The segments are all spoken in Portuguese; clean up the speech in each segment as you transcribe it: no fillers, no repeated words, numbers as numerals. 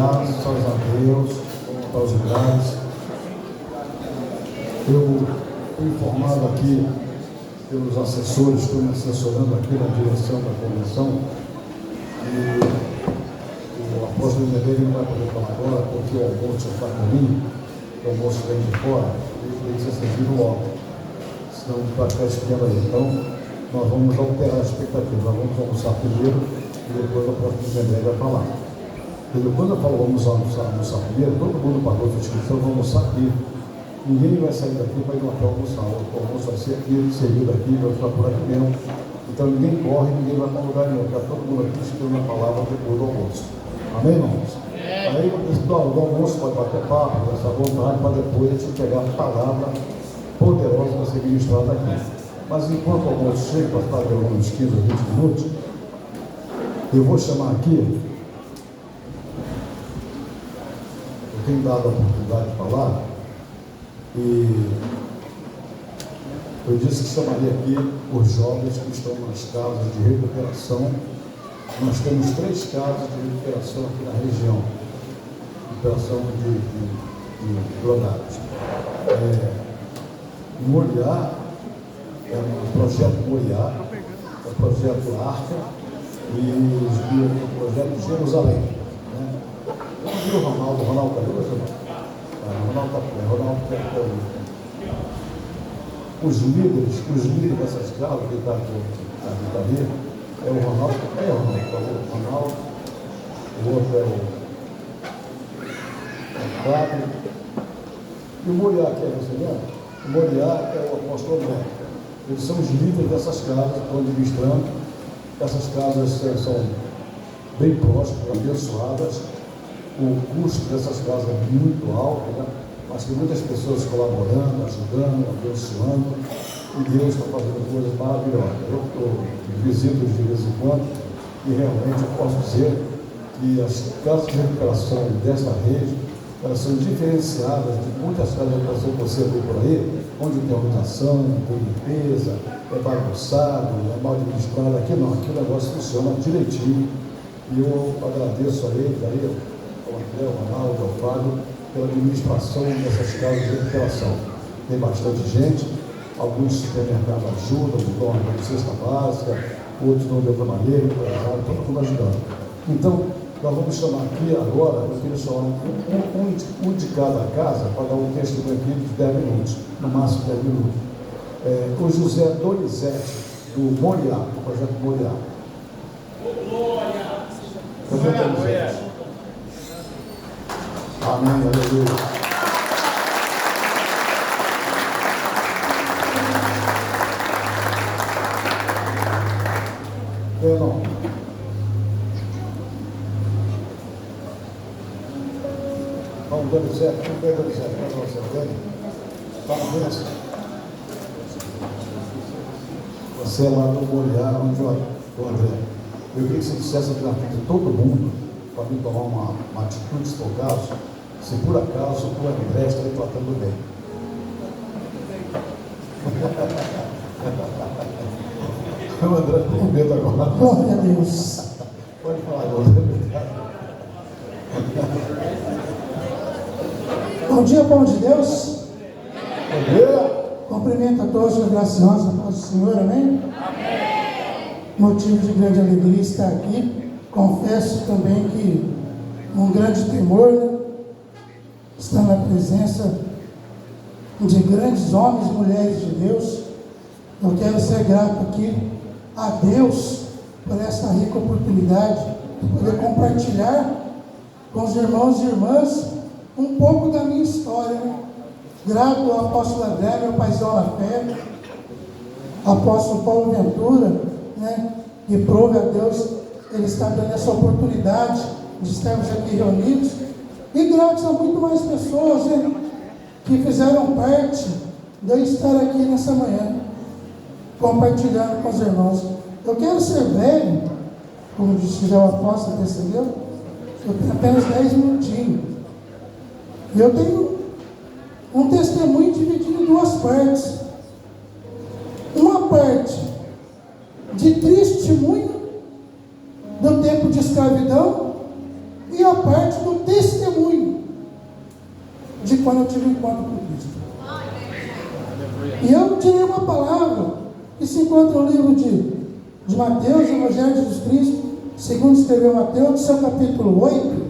Graças a Deus, aos lugares. Eu fui informado aqui pelos assessores, estou me assessorando aqui na direção da convenção, e o apóstolo Medeiros não vai poder falar agora, porque o almoço está comigo, o almoço vem de fora, ele tem que ser servido logo, senão vai ficar esfriando aí. Então, nós vamos alterar a expectativa, nós vamos almoçar primeiro e depois o apóstolo Medeiros vai falar. Quando eu falo vamos almoçar primeiro, todo mundo pagou a inscrição, vamos almoçar aqui. Ninguém vai sair daqui para ir no hotel almoçar. O almoço vai ser aqui, seguido aqui, vai ficar por aqui mesmo. Então ninguém corre, ninguém vai para lugar nenhum. Está todo mundo aqui escutando a palavra depois do almoço. Amém, irmãos? Aí do almoço pode bater papo, essa vontade, para depois a gente pegar a palavra poderosa para ser ministrada aqui. Mas enquanto o almoço chega, para estar durante uns 15 ou 20 minutos, eu vou chamar aqui. Tenho dado a oportunidade de falar, e eu disse que chamaria aqui os jovens que estão nas casas de recuperação. Nós temos 3 casas de recuperação aqui na região, recuperação de drogados. Moriá, é o projeto Moriá, é o projeto Arca e o projeto Jerusalém. E o Ronaldo está ali hoje? Ronaldo está os líderes dessas casas que está ali, é o Ronaldo, Ronaldo, o outro é o Fábio, e o Moriá, que é você, né? O Moriá é o apóstolo Neto. Eles são os líderes dessas casas, estão administrando. Essas casas são bem próximas, abençoadas. O custo dessas casas é muito alto, né? Mas tem muitas pessoas colaborando, ajudando, abençoando, e Deus está fazendo coisas maravilhosas. Eu visito de vez em quando e realmente eu posso dizer que as casas de recuperação dessa rede, elas são diferenciadas de muitas casas de recuperação que você vê por aí, onde tem organização, tem limpeza, é bagunçado, é mal administrado. Aqui não, aqui o negócio funciona direitinho, e eu agradeço a eles aí, ao André, ao Ronaldo, ao Fábio, pela administração dessas casas de recuperação. Tem bastante gente, alguns supermercados ajudam, dão a cesta básica, outros dão de outra maneira, todo mundo ajudando. Então, nós vamos chamar aqui agora, eu queria chamar um de cada casa para dar um testemunho aqui de 10 minutos, no máximo 10 minutos. O José Donizete, do Moriá, do projeto Moriá. Amém, aleluia. Não. Vamos, Donizete, vamos ver, Donizete, para você, ok? Parabéns. Você é lá no Moriá, onde o André. Eu queria que você dissesse aqui na frente de todo mundo, para mim tomar uma atitude, se for o caso, se por acaso o André está lhe tratando bem. O André tem medo agora. Glória a Deus. Pode falar agora. Bom dia, povo de Deus. Bom dia. Cumprimento a todos os graciosos da paz do Senhor, amém? Amém. Motivo de grande alegria estar aqui. Confesso também que um grande temor, né? Estar na presença de grandes homens e mulheres de Deus. Eu quero ser grato aqui a Deus por essa rica oportunidade de poder compartilhar com os irmãos e irmãs um pouco da minha história, né? Grato ao apóstolo André, meu paizão na fé, apóstolo Paulo Ventura, né? Que prove a Deus ele está dando essa oportunidade de estarmos aqui reunidos, e graças a muito mais pessoas, né? Que fizeram parte de eu estar aqui nessa manhã, compartilhando com os irmãos. Eu quero ser velho, como disse já o apóstolo, percebeu? Eu tenho apenas 10 minutinhos. E eu tenho um testemunho dividido em 2 partes. Uma parte de testemunho do tempo de escravidão, e a parte do testemunho de quando eu tive um encontro com Cristo. E eu tirei uma palavra que se encontra no livro de Mateus, Evangelho de Jesus Cristo, segundo escreveu Mateus, seu capítulo 8,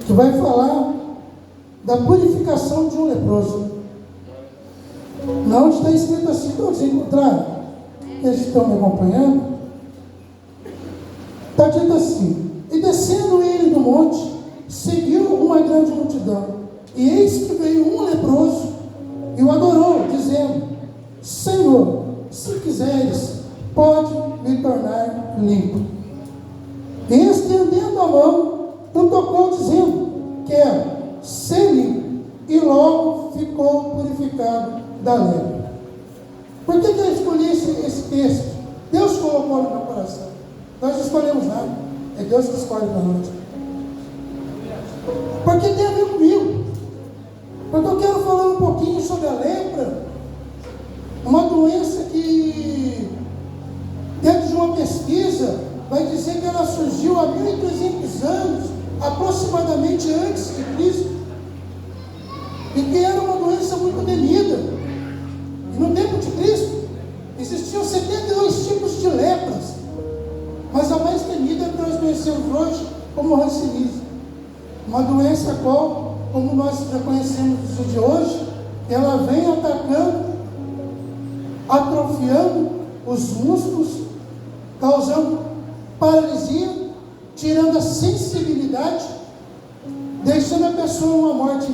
que vai falar da purificação de um leproso. Não está escrito assim, todos encontraram? Eles estão me acompanhando? Está dito assim: e descendo ele do monte, seguiu uma grande multidão, e eis que veio um leproso e o adorou, dizendo: Senhor, se quiseres, pode me tornar limpo. E estendendo a mão, o tocou, dizendo: quero ser limpo. E logo ficou purificado da lepra. Por que eu escolhi esse texto? Deus colocou no meu coração. Nós não escolhemos nada, é Deus que escolhe para nós. Porque tem a ver comigo. Porque eu quero falar um pouquinho sobre a lepra, uma doença que, dentro de uma pesquisa, vai dizer que ela surgiu há 1.300 anos, aproximadamente antes de Cristo, e que era uma doença muito temida. E no tempo de Cristo, existiam 72 tipos de lepras, mas a mais temida é que nós conhecemos hoje como hanseníase, uma doença a qual, como nós já conhecemos no dia de hoje, ela vem atacando, atrofiando os músculos, causando paralisia, tirando a sensibilidade, deixando a pessoa uma morte.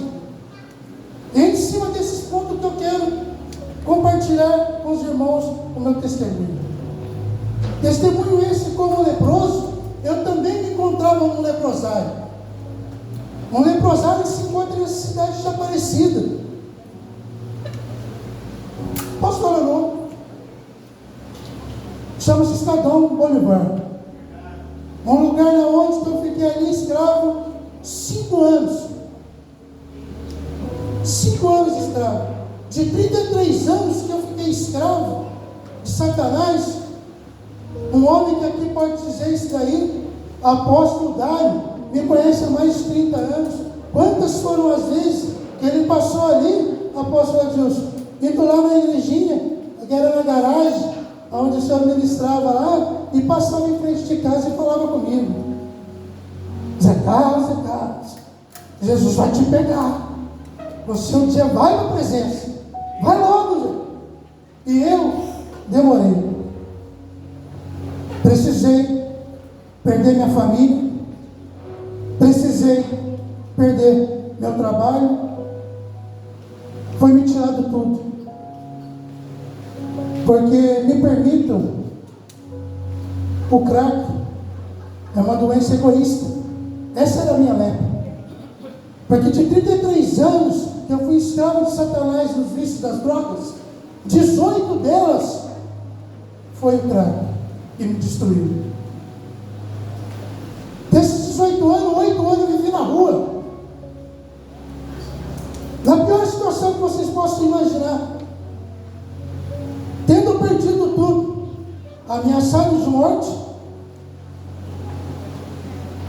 E em cima desses pontos que eu quero compartilhar com os irmãos o meu testemunho. Testemunho esse, como leproso, eu também me encontrava num leprosário. Um leprosário que se encontra na cidade de Aparecida. Posso falar o nome? Chama-se Estadão Bolivar. Um lugar onde eu fiquei ali escravo 5 anos. 5 anos escravo. De 33 anos que eu fiquei escravo de Satanás, um homem que aqui pode dizer isso daí, apóstolo Dário, me conhece há mais de 30 anos. Quantas foram as vezes que ele passou ali, apóstolo Adilson, indo lá na igrejinha, que era na garagem, onde o senhor ministrava lá, e passava em frente de casa e falava comigo: Zé Carlos, Jesus vai te pegar. Você um dia vai na presença, vai logo, Zé. E eu demorei. Precisei perder minha família, precisei perder meu trabalho, foi me tirado tudo. Porque, me permitam, o crack é uma doença egoísta. Essa era a minha lepra. Porque de 33 anos que eu fui escravo de Satanás nos vícios das drogas, 18 delas foi o crack que me destruiu. Desses 18 anos, 8 anos eu vivi na rua. Na pior situação que vocês possam imaginar. Tendo perdido tudo, ameaçado de morte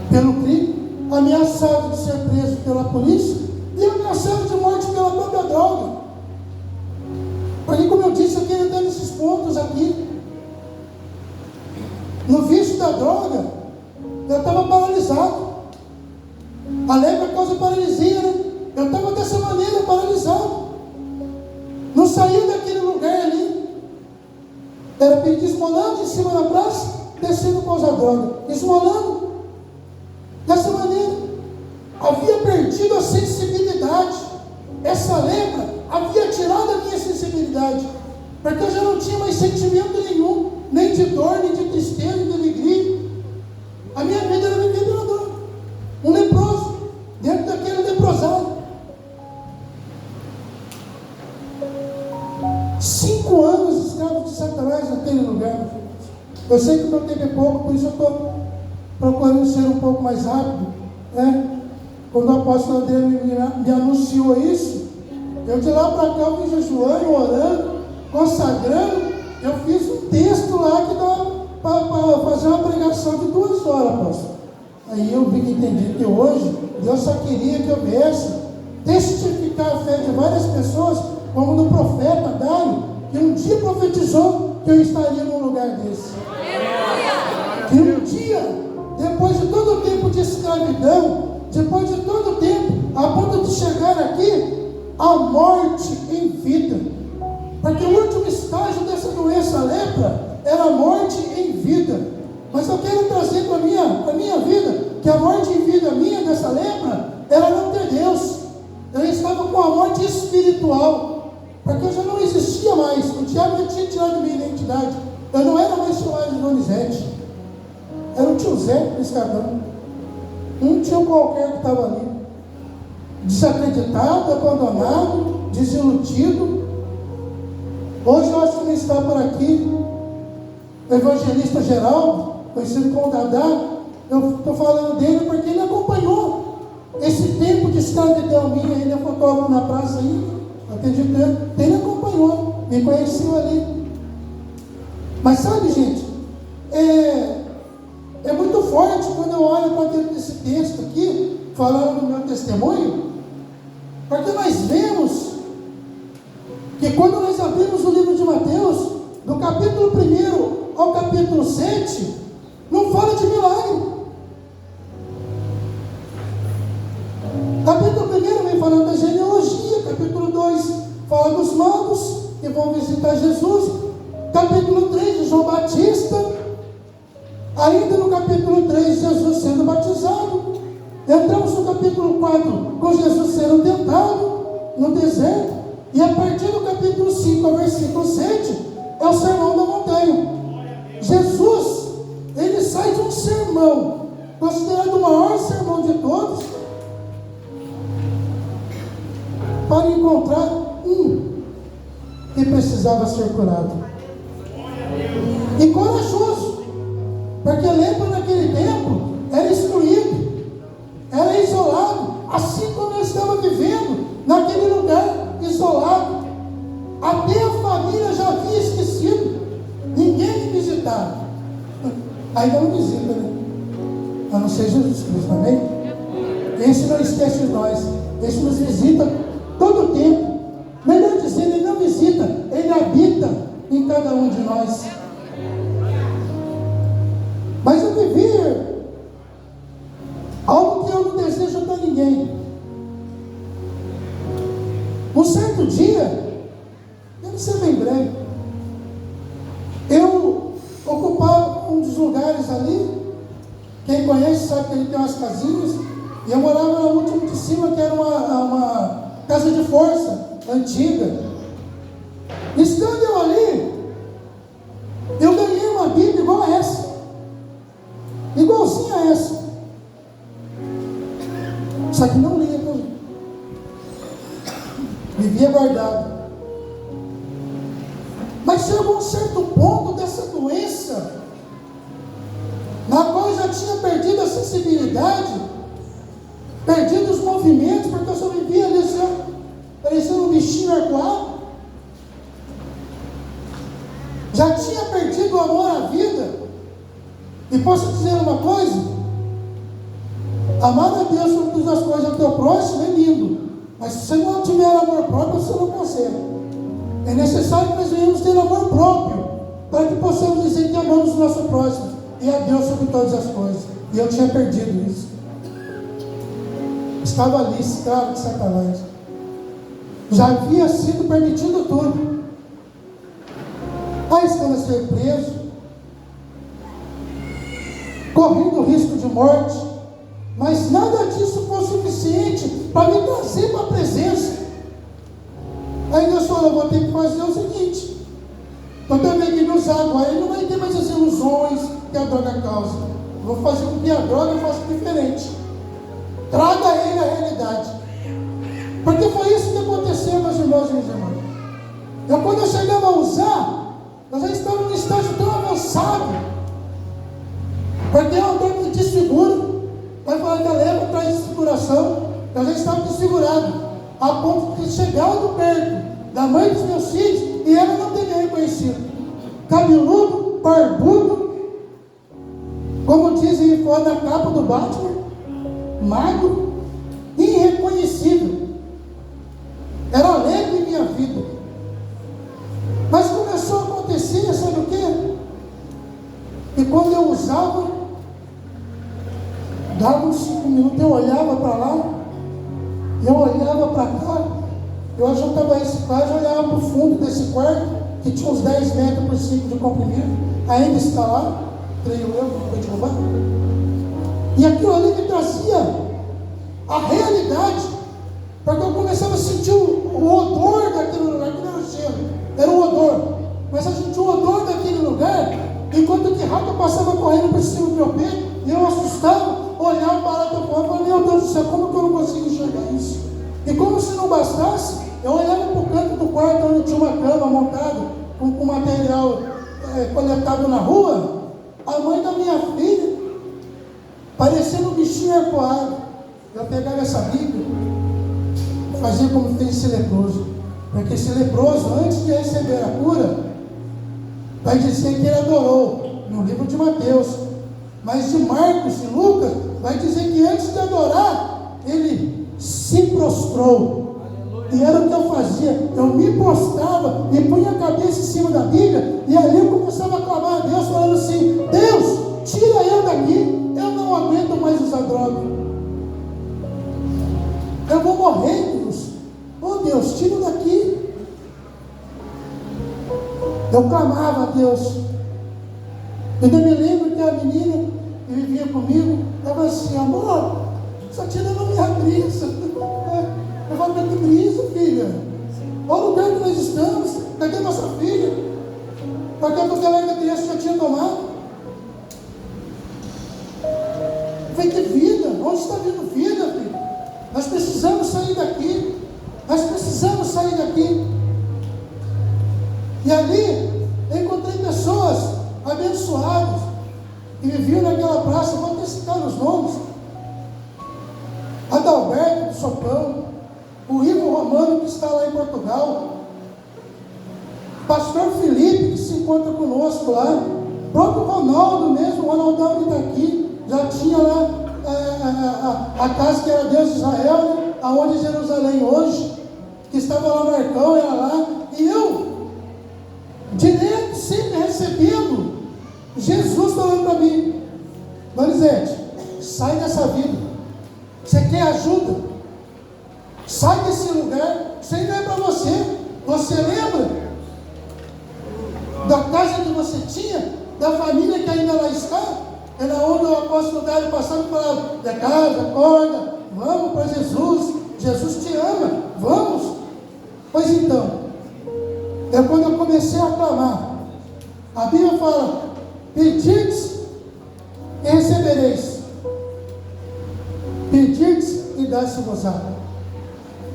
pelo crime, ameaçado de ser preso pela polícia e ameaçado de morte pela própria droga. Porque, como eu disse, eu queria dar esses pontos aqui. No vício da droga, eu estava paralisado. A lepra causa paralisia, né? Eu estava dessa maneira, paralisado. Não saía daquele lugar ali. Era pedir esmolando em cima da praça, descendo para usar droga. Esmolando. Dessa maneira. Havia perdido a sensibilidade. Essa lepra havia tirado a minha sensibilidade. Porque eu já não tinha mais sentimento nenhum. Nem de dor, nem de tristeza, nem de alegria. A minha vida era vivida na dor. Um leproso. Dentro daquele leprosário. 5 anos escravo de Satanás naquele lugar. Eu sei que o meu tempo é pouco, por isso eu estou procurando ser um pouco mais rápido, né? Quando o apóstolo André me anunciou isso, eu de lá para cá eu vim jejuando, orando, consagrando. Eu fiz um texto lá que dá para fazer uma pregação de 2 horas, apóstolo. Aí eu vi que entendi que hoje Deus só queria que eu viesse testificar a fé de várias pessoas, como no profeta Dário, que um dia profetizou que eu estaria num lugar desse. Que um dia, depois de todo o tempo de escravidão, depois de todo o tempo, a ponto de chegar aqui, a morte em vida. Porque o último estágio dessa doença, a lepra, era a morte em vida. Mas eu quero trazer para a minha vida, que a morte em vida minha dessa lepra, era não ter Deus. Eu estava com a morte espiritual, porque eu já não existia mais. O diabo já tinha tirado minha identidade. Eu não era mais chamado de Donizete. Era o tio Zé Pescadão. Um tio qualquer que estava ali. Desacreditado, abandonado, desiludido. Hoje eu acho que ele está por aqui. O evangelista Geraldo, conhecido como Dadá, eu estou falando dele porque ele acompanhou esse tempo de escravidão minha. Ele é fotógrafo na praça aí, acreditando. Ele acompanhou, me conheceu ali. Mas sabe, gente, é muito forte quando eu olho para dentro desse texto aqui, falando do meu testemunho, porque nós vemos que quando nós abrimos o livro de Mateus, do capítulo 1 ao capítulo 7, não fala de milagre. Capítulo 1 vem falando da genealogia, capítulo 2 fala dos magos que vão visitar Jesus, capítulo 3 de João Batista, ainda no capítulo 3 Jesus sendo batizado, entramos no capítulo 4 com Jesus sendo tentado no deserto, e a partir do capítulo 5 ao versículo 7 é o sermão da montanha. Jesus, ele sai de um sermão considerado o maior sermão de todos, para encontrar um que precisava ser curado. E corajoso, porque lepra naquele tempo era excluído, era isolado, assim como eu estava vivendo naquele lugar isolado. Até a família já havia esquecido, ninguém me visitava. Ainda não visita, né? A não ser Jesus Cristo, amém? Esse não esquece de nós, esse nos visita todo o tempo. Melhor dizendo, ele não visita, ele habita em cada um de nós. Mas eu vivi algo que eu não desejo para ninguém. Um certo dia, deve ser bem breve, eu ocupava um dos lugares ali. Quem conhece sabe que ele tem umas casinhas, e eu morava no último de cima, que era uma casa de força antiga. Estando eu ali, eu ganhei uma Bíblia igual a essa, igualzinha a essa, só que não lia para mim, vivia guardado. Mas chegou um certo ponto dessa doença, na qual eu já tinha perdido a sensibilidade, perdido os movimentos, porque eu só vivia ali assim, parecendo um bichinho arcoado. Já tinha perdido o amor à vida. E posso dizer uma coisa: amar a Deus sobre todas as coisas ao teu próximo é lindo, mas se você não tiver amor próprio, você não consegue. É necessário que nós venhamos ter amor próprio, para que possamos dizer que amamos o nosso próximo e a Deus sobre todas as coisas. E eu tinha perdido isso. Estava ali, escravo de Satanás. Já havia sido permitido tudo. Estava ser preso, correndo o risco de morte, mas nada disso foi suficiente para me trazer para a presença. Aí Deus falou: eu vou ter que fazer o seguinte, toda vez que ele usar agora, ele não vai ter mais as ilusões que a droga causa. Eu vou fazer com que a droga eu faça diferente. Traga a ele a realidade. Porque foi isso que aconteceu, meus irmãos e minhas irmãs. Quando eu chegava a usar, eu já estava num estágio tão avançado, porque é uma dor que desfigura, vai falar que a leva traz desfiguração. Eu já estava desfigurado, a ponto de chegar perto da mãe dos meus filhos e ela não ter me reconhecido. Cabeludo, barbudo, como dizem foi na capa do Batman, magro, irreconhecível. Era alegre em minha vida. Mas começou a acontecer, sabe o quê? E quando eu usava, dava uns 5 minutos, eu olhava para lá, eu olhava para cá, eu ajuntava esse quarto, eu olhava para o fundo desse quarto, que tinha uns 10 metros por 5 de comprimento, ainda está lá, creio eu, não foi derrubado. E aquilo ali me trazia a realidade, porque eu começava a sentir o odor daquele lugar, que não era o cheiro, era o odor, mas eu sentia o odor daquele lugar, enquanto que rato passava correndo por cima do meu peito, e eu assustava, olhava para lá e falava, meu Deus do céu, como que eu não consigo enxergar isso? E como se não bastasse, eu olhava para o canto do quarto onde tinha uma cama montada, com material coletado na rua, a mãe da minha filha, parecendo um bichinho arcoado. Eu pegava essa Bíblia, fazia como fez esse leproso, porque esse leproso, antes de receber a cura, vai dizer que ele adorou, no livro de Mateus, mas de Marcos e Lucas, vai dizer que antes de adorar, ele se prostrou. E era o que eu fazia, eu me prostrava e punha a cabeça em cima da Bíblia, e ali eu começava a clamar a Deus, falando assim, Deus, tira eu daqui, eu não aguento mais usar droga, eu vou morrer, Deus, oh Deus, tira daqui. Eu clamava a Deus. Eu ainda me lembro que a menina que vivia comigo, estava assim, amor, só tirando minha brisa. Eu falo, mas que brisa, filha? Olha o lugar que nós estamos, cadê nossa filha? Porque a tutelagem da criança já tinha tomado. Eu falei, que vida? Onde está vindo vida, filho? Nós precisamos sair daqui. Nós precisamos sair daqui. E ali, eu encontrei pessoas abençoadas, que viviam naquela praça, vou até citar os nomes, Adalberto do Sopão, o Ivo Romano, que está lá em Portugal, Pastor Felipe, que se encontra conosco lá, o próprio Ronaldo mesmo, o Ronaldão que está aqui, já tinha lá a casa que era Deus de Israel, né, aonde Jerusalém hoje, que estava lá Marcão, era lá, e eu, direto, sempre recebendo Jesus falando para mim, Donizete, sai dessa vida, você quer ajuda? Sai desse lugar, isso aí não é para você. Você lembra da casa que você tinha, da família que ainda lá está? Era onde o apóstolo Dário passava e falava, da casa, acorda, vamos para Jesus, Jesus te ama, vamos. Pois então, quando eu comecei a clamar, a Bíblia fala, pedis e recebereis, pedis e dá-se-vos-á.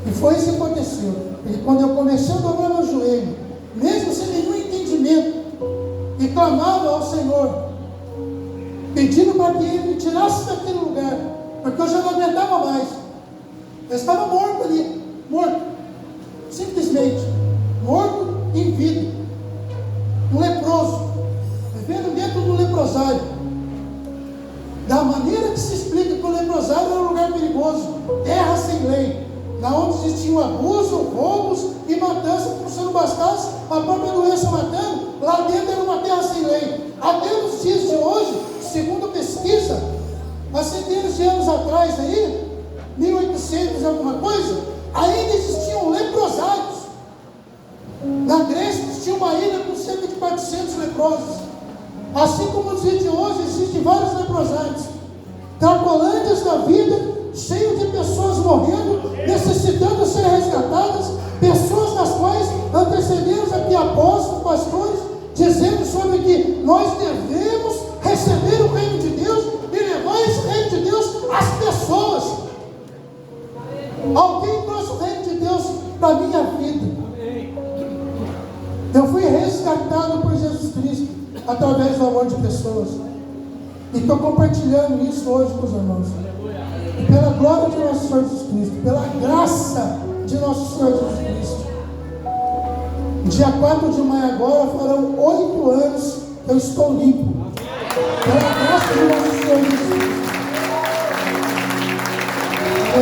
E foi isso que aconteceu. E quando eu comecei a dobrar meu joelho, mesmo sem nenhum entendimento, e clamava ao Senhor, pedindo para que Ele me tirasse daquele lugar, porque eu já não aguentava mais. Eu estava morto ali, morto, simplesmente, morto em vida, um leproso, vivendo dentro do leprosário. Da maneira que se explica que o leprosário era um lugar perigoso, terra sem lei, na onde existiam abuso, roubos e matança, como se não bastasse a própria doença matando, lá dentro era uma terra sem lei. Até nos dias de hoje, segundo pesquisa, há centenas de anos atrás aí, 1800 alguma coisa, ainda existiam leprosários. Na Grécia existia uma ilha com cerca de 400 leprosos. Assim como nos dias de hoje existem vários leprosários, cracolândias da vida, cheio de pessoas morrendo, necessitando ser resgatadas, pessoas das quais antecedemos aqui apóstolos, pastores, dizendo sobre que nós devemos receber o reino de Deus e levar esse reino de Deus às pessoas. Alguém trouxe o reino de Deus para a minha vida. Eu fui resgatado por Jesus Cristo através do amor de pessoas. E estou compartilhando isso hoje com os irmãos. E pela glória de nosso Senhor Jesus Cristo, pela graça de nosso Senhor Jesus Cristo. Dia 4 de maio agora farão 8 anos que eu estou limpo. Pela graça de nosso Senhor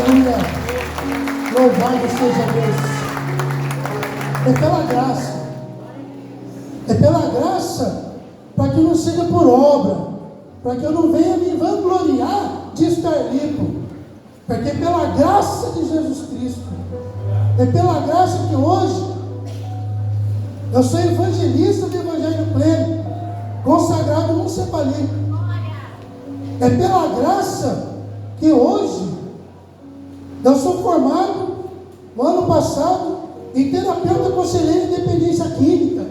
Aleluia. Louvado seja Deus. É pela graça. É pela graça, para que não seja por obra, para que eu não venha me vangloriar de estar limpo. Porque é pela graça de Jesus Cristo. É pela graça que hoje eu sou evangelista do Evangelho Pleno, consagrado num Cepali. É pela graça que hoje eu sou formado no ano passado em terapeuta conselheiro de dependência química.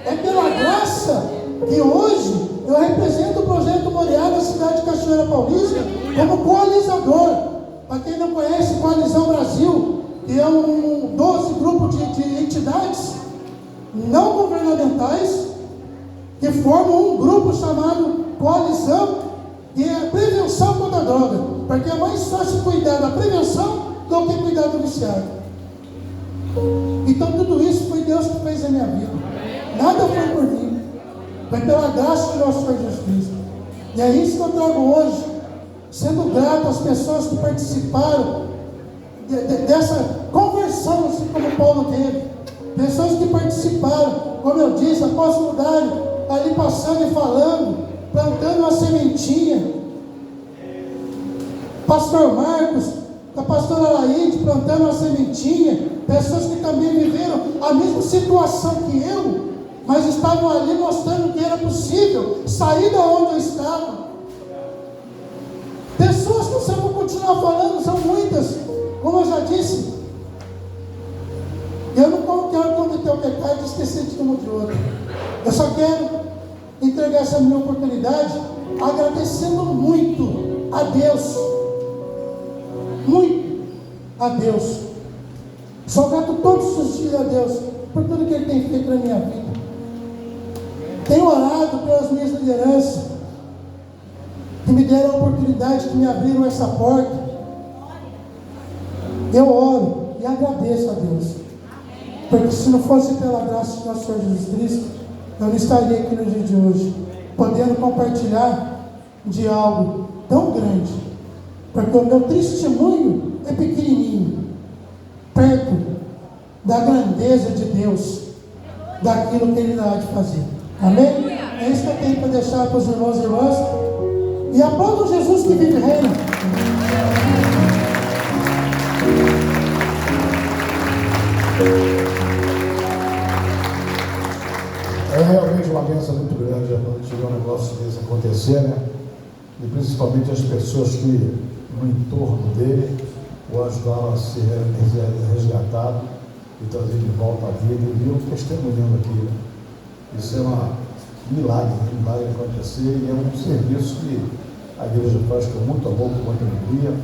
É pela graça que hoje eu represento o projeto Moriá na cidade de Cachoeira Paulista como coalizador. Para quem não conhece, Coalizão Brasil, que é um 12 grupos de entidades não governamentais que formam um grupo chamado Coalizão, que é prevenção contra a droga, porque é mais fácil cuidar da prevenção do que cuidar do viciado. Então tudo isso foi Deus que fez a minha vida. Nada foi por mim, foi pela graça de nosso Senhor Jesus Cristo. E é isso que eu trago hoje, sendo grato às pessoas que participaram dessa conversão, assim como Paulo teve. Pessoas que participaram, como eu disse, apóstolo Dário, ali passando e falando, plantando uma sementinha. Pastor Marcos, a pastora Laide, plantando uma sementinha. Pessoas que também viveram a mesma situação que eu, mas estavam ali mostrando que era possível sair da onde eu estava. Pessoas que, se eu vou continuar falando, são muitas, como eu já disse. Eu não quero cometer o pecado de esquecer de um de outro. Eu só quero entregar essa minha oportunidade agradecendo muito a Deus. Muito a Deus. Sou grato todos os dias a Deus por tudo que Ele tem feito na minha vida. Tenho orado pelas minhas lideranças que me deram a oportunidade, que me abriram essa porta. Eu oro e agradeço a Deus. Porque se não fosse pela graça de nosso Senhor Jesus Cristo, eu não estaria aqui no dia de hoje, podendo compartilhar de algo tão grande. Porque o meu testemunho é pequenininho, perto da grandeza de Deus, daquilo que Ele há de fazer. Amém? É isso que eu tenho para deixar para os irmãos e irmãs. E aplauda Jesus que vive e reina. É realmente uma bênção muito grande quando tiver um negócio desse acontecer, né? E principalmente as pessoas que no entorno dele o ajudaram a ser resgatado e trazer de volta à vida, e viu testemunhando aqui, né? Isso é um milagre acontecer, e é um serviço que a igreja faz com muito amor, com muita alegria,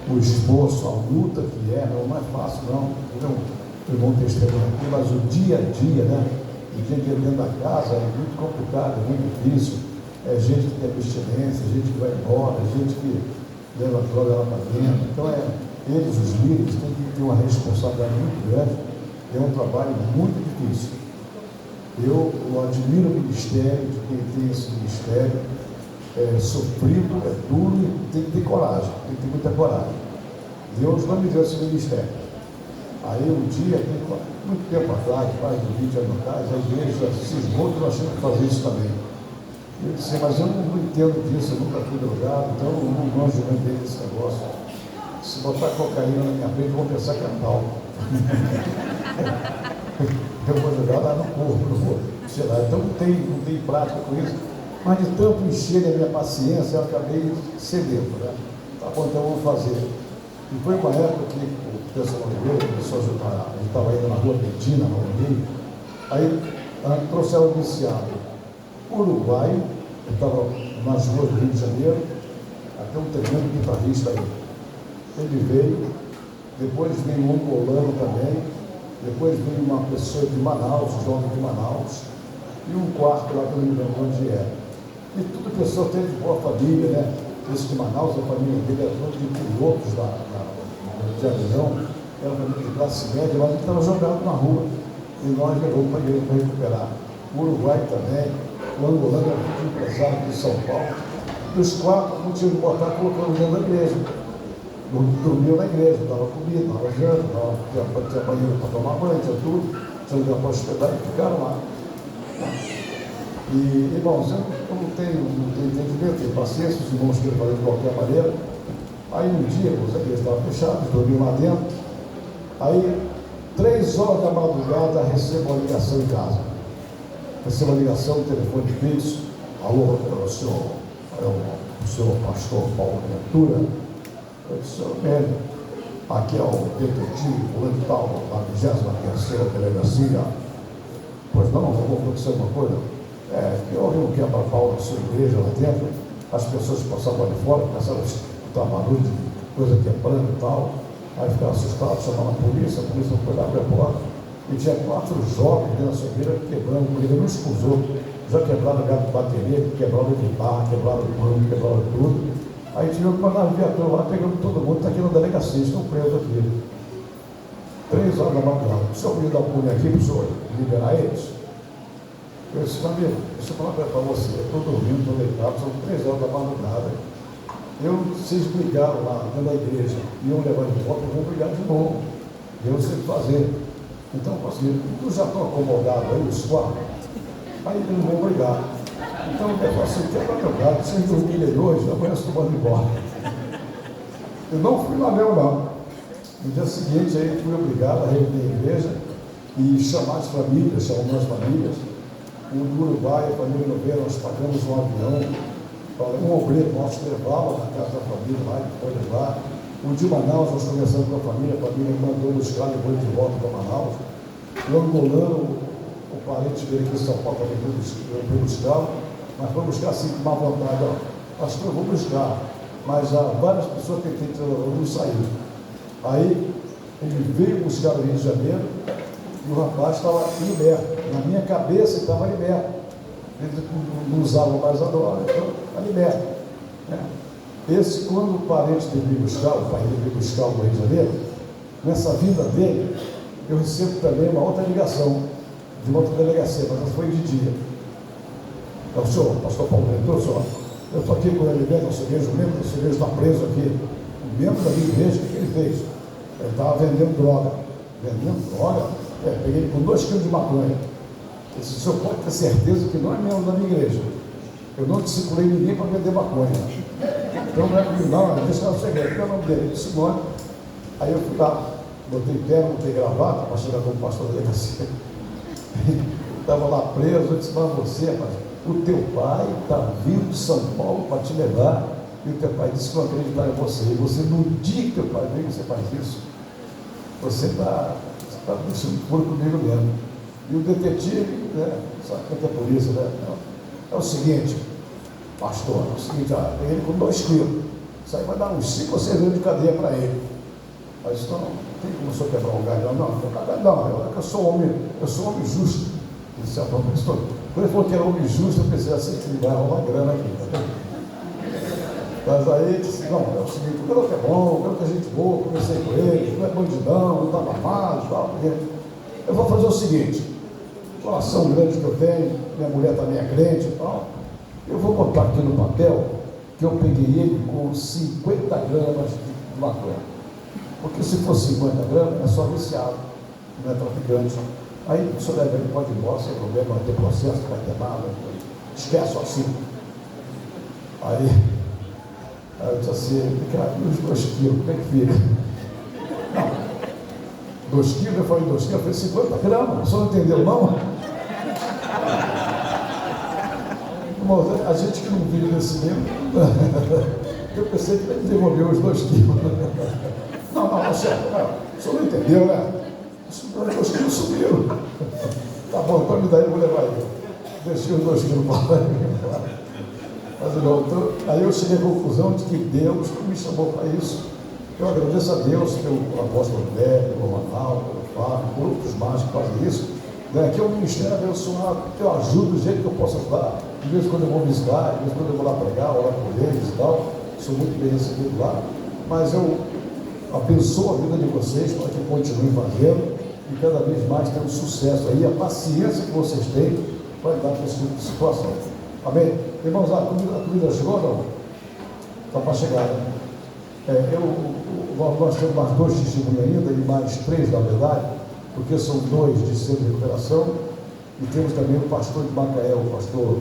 o esforço, a luta que é, não é fácil não, foi bom testemunho aqui, mas o dia a dia, né? O dia a dia dentro da casa é muito complicado, é muito difícil, é gente que tem abstinência, gente que vai embora, gente que leva a droga lá para dentro, então eles, os líderes, têm que ter uma responsabilidade muito grande, é um trabalho muito difícil. Eu admiro o ministério, de quem tem esse ministério, é sofrido, é duro, e tem que ter coragem, tem que ter muita coragem. Deus não me deu esse ministério. Aí um dia, muito tempo atrás, mais de 20 anos atrás, a igreja se esgotou, nós tínhamos que fazer isso também. Eu disse, mas eu não entendo disso, eu nunca fui drogado, então eu não gosto de vender esse negócio. Se botar cocaína na minha frente, eu vou pensar que é tal. Eu vou jogar lá no corpo, não vou, sei lá. Então não tem prática com isso. Mas de tanto encher a minha paciência, eu acabei cedendo, né? Tá bom, então eu vou fazer. E foi uma época que o pessoal da igreja começou a ajudar, a gente estava indo na rua Medina, no Rio, aí trouxeram um viciado uruguaio, que estava nas ruas do Rio de Janeiro, até um tremendo guitarrista aí. Ele veio, depois veio um angolano também, depois veio uma pessoa de Manaus, jovem de Manaus, e um quarto lá que eu não me lembro onde era. E tudo pessoa teve boa família, né? Esse de Manaus, a família dele era todos de pilotos de avião, era uma família de classe média, mas ele estava jogado na rua. E nós levamos para a igreja para recuperar. O Uruguai também, o angolano era muito empresário de São Paulo. E os quatro, não tinham de botar, colocamos dentro da igreja. dormiam na igreja, dava comida, dava janta, tinha banheiro para tomar banho, tinha tudo, tinha lugar para hospedar e ficaram lá. E, irmãos, eu não tenho entendimento, tenho paciência, os irmãos querem fazer de qualquer maneira. Aí um dia, os igrejas estavam fechados, dormiam lá dentro. Aí, 3 horas da madrugada, recebo uma ligação em casa. Recebo uma ligação no telefone fixo. Alô, o senhor pastor Paulo Ventura? Eu disse, senhor Mélio, aqui é o detetive, fulano de tal, da 23ª delegacia. Pois não vou acontecer alguma coisa? Que houve um quebra-pau na sua igreja lá dentro, as pessoas passavam ali fora, começaram a escutar barulho de coisa quebrando e tal, aí ficaram assustados, chamaram a polícia foi lá abrir a porta, e tinha 4 jovens dentro da sua igreja quebrando, briga uns com os outros, já quebraram gato de bateria, quebraram guitarra, quebraram banco, quebraram tudo. Aí tivemos que mandar a viatura lá, pegamos todo mundo, está aqui na delegacia, estão presos aqui. 3 horas da madrugada, o senhor me dá um punho aqui para o senhor liberar eles? Eu disse, meu amigo, deixa eu falar para você, eu estou dormindo, estou deitado, são 3 horas da madrugada. Vocês brigaram lá dentro da igreja, iam levar de volta, eu vou brigar de novo. Eu sei o que fazer. Então, assim, tu já estão acomodados aí, os 4, aí eles não vão brigar. Então, eu falo assim, quebra meu gato, vocês dormirem hoje, amanhã eu estou mandando embora. Eu não fui lá mesmo, não. No dia seguinte, aí fui obrigado a reunir a igreja e chamar as famílias, chamamos as famílias. O do Uruguai, a família Noveira, nós pagamos um avião, um obreiro nosso levava na casa da família lá, que foi levar. O de Manaus, nós conversamos com a família mandou buscar, levou ele de volta para Manaus. O angolano, o parente dele aqui em São Paulo também foi buscar, mas foi buscar assim com má vontade, pastor, eu vou buscar, mas há várias pessoas que têm não saíram. Aí ele veio buscar no Rio de Janeiro e o rapaz estava liberto. Na minha cabeça ele estava liberto. Ele não usava mais a droga, então está liberto. Esse, quando o parente dele veio buscar, o pai dele veio buscar no Rio de Janeiro, nessa vinda dele, eu recebo também uma outra ligação de uma outra delegacia, mas essa foi de dia. O senhor, pastor Paulo Ventura, senhor, eu estou aqui com ele dentro da sua igreja, o membro da sua igreja está preso aqui. O membro da minha igreja, o que ele fez? Ele estava vendendo droga. Vendendo droga? Peguei ele com 2 quilos de maconha. Eu disse, o senhor pode ter certeza que não é membro da minha igreja. Eu não discipulei ninguém para vender maconha. Então não é comigo, não, deixa eu segredo. Qual é o nome dele? Simone. Aí eu fui lá, botei terno, botei gravata para chegar como pastor da delegacia. Estava lá preso, eu disse, mas você, rapaz, o teu pai está vindo de São Paulo para te levar, e o teu pai disse que não acreditar em você. E você, no dia que teu pai vem, você faz isso. Você está deixando furo comigo mesmo. E o detetive, sabe o que é por isso, né? É o seguinte, pastor, é o seguinte, ele com 2 quilos, isso aí vai dar uns 5 ou 6 anos de cadeia para ele. Mas então, quem começou a quebrar um galho? Não, eu sou homem justo. Ele disse, pastor, quando ele falou que era homem justo, eu pensei assim, que ele vai arrumar grana aqui, tá vendo? Mas aí ele disse, não, é o seguinte, o garoto é bom, o garoto é gente boa, conversei com ele, não é bandidão, não está armado, tal, porque eu vou fazer o seguinte, uma ação grande que eu tenho, minha mulher também é crente e tal, eu vou botar aqui no papel que eu peguei ele com 50 gramas de maconha. Porque se for 50 gramas, é só viciado, não é traficante. Aí o senhor leva ele, pode ir embora, sem problema, vai ter processo, não vai ter nada, esquece o assunto. Aí eu disse assim, cara, e os 2 quilos, como é que fica? Não, 2 quilos, eu falei 2 quilos, eu falei 50 gramas, o senhor não entendeu não? A gente que não vive nesse meio, eu pensei que ele devolveu os 2 quilos. Não, certo, o senhor não entendeu, né? Os 2 quilos subiram. Tá bom, então me dá aí, eu vou levar ele. Deixei os 2 quilos para lá. Mas não, então, aí eu cheguei à conclusão de que Deus me chamou para isso. Eu agradeço a Deus pelo apóstolo André, pelo Ronaldo, pelo Fábio, por outros mais que fazem isso. Que é um ministério abençoado, que eu ajudo do jeito que eu posso ajudar. De vez em quando eu vou visitar, de vez em quando eu vou lá pregar, orar por eles e tal. Sou muito bem recebido lá. Mas eu abençoo a vida de vocês para que continuem fazendo e cada vez mais tenham sucesso aí, a paciência que vocês têm para lidar com esse tipo de situação. Amém? Irmãos, a comida chegou ou não? Está para chegar, né? Nós temos mais 2 testemunhos ainda, e mais 3 na verdade, porque são 2 de centro de recuperação, e temos também o pastor de Macaé, o pastor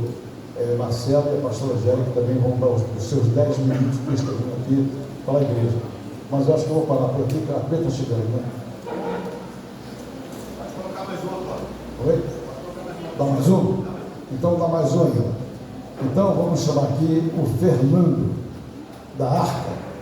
Marcelo e a pastora Angélica, que também vão dar os seus 10 minutos de testemunho aqui para a igreja. Mas eu acho que eu vou parar por aqui, porque a Pedro está chegando, né? Pode colocar mais um agora. Oi? Dá mais um? Então dá mais um ainda. Então vamos chamar aqui o Fernando da Arca.